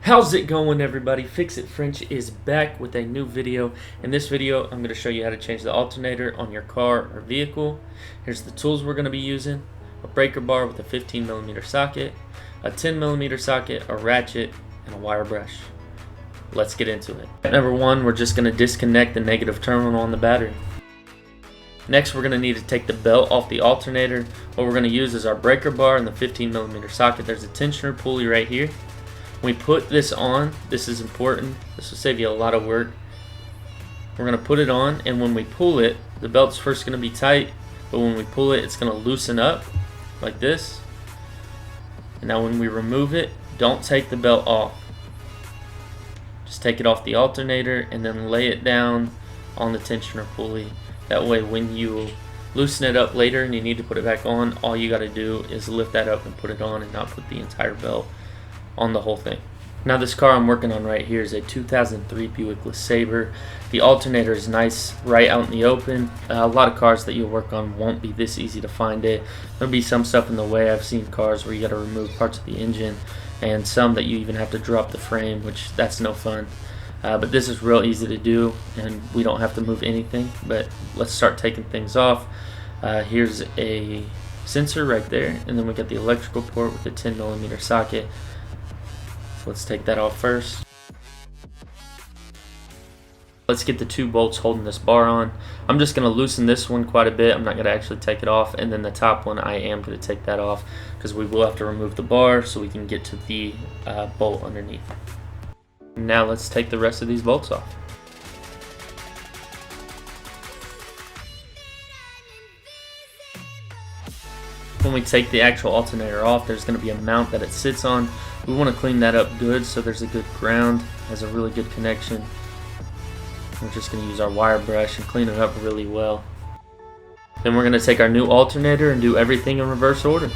How's it going, everybody? Fix It French is back with a new video. In this video, I'm going to show you how to change the alternator on your car or vehicle. Here's the tools we're going to be using: a breaker bar with a 15mm socket, a 10mm socket, a ratchet, and a wire brush. Let's get into it. Number one, we're just going to disconnect the negative terminal on the battery. Next, we're going to need to take the belt off the alternator. What we're going to use is our breaker bar and the 15mm socket. There's a tensioner pulley right here. When we put this on, this is important, this will save you a lot of work. We're going to put it on, and when we pull it, the belt's first going to be tight, but when we pull it, it's going to loosen up like this. And now when we remove it, don't take the belt off. Just take it off the alternator and then lay it down on the tensioner pulley. That way when you loosen it up later and you need to put it back on, all you got to do is lift that up and put it on and not put the entire belt on the whole thing. Now this car I'm working on right here is a 2003 Buick Lesabre. The alternator is nice right out in the open. A lot of cars that you'll work on won't be this easy to find it. There'll be some stuff in the way. I've seen cars where you got to remove parts of the engine, and some that you even have to drop the frame, which that's no fun. But this is real easy to do, and we don't have to move anything. But let's start taking things off. Here's a sensor right there, and then we got the electrical port with a 10mm socket. Let's take that off first. Let's get the two bolts holding this bar on. I'm just going to loosen this one quite a bit. I'm not going to actually take it off, and then the top one I am going to take that off because we will have to remove the bar so we can get to the bolt underneath. Now let's take the rest of these bolts off. When we take the actual alternator off, there's going to be a mount that it sits on. We want to clean that up good so there's a good ground, has a really good connection. We're just going to use our wire brush and clean it up really well. Then we're going to take our new alternator and do everything in reverse order.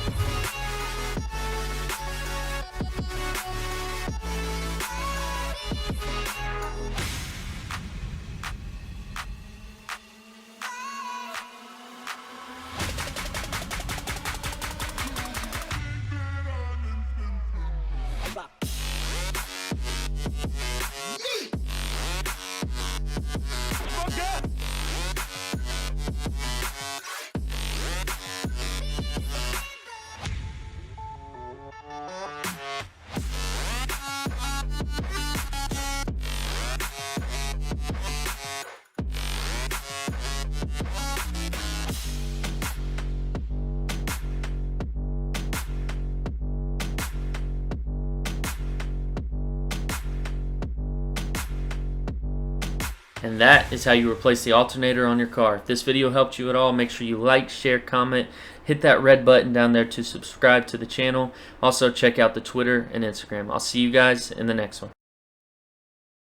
And that is how you replace the alternator on your car. If this video helped you at all, make sure you like, share, comment, hit that red button down there to subscribe to the channel. Also check out the Twitter and Instagram. I'll see you guys in the next one.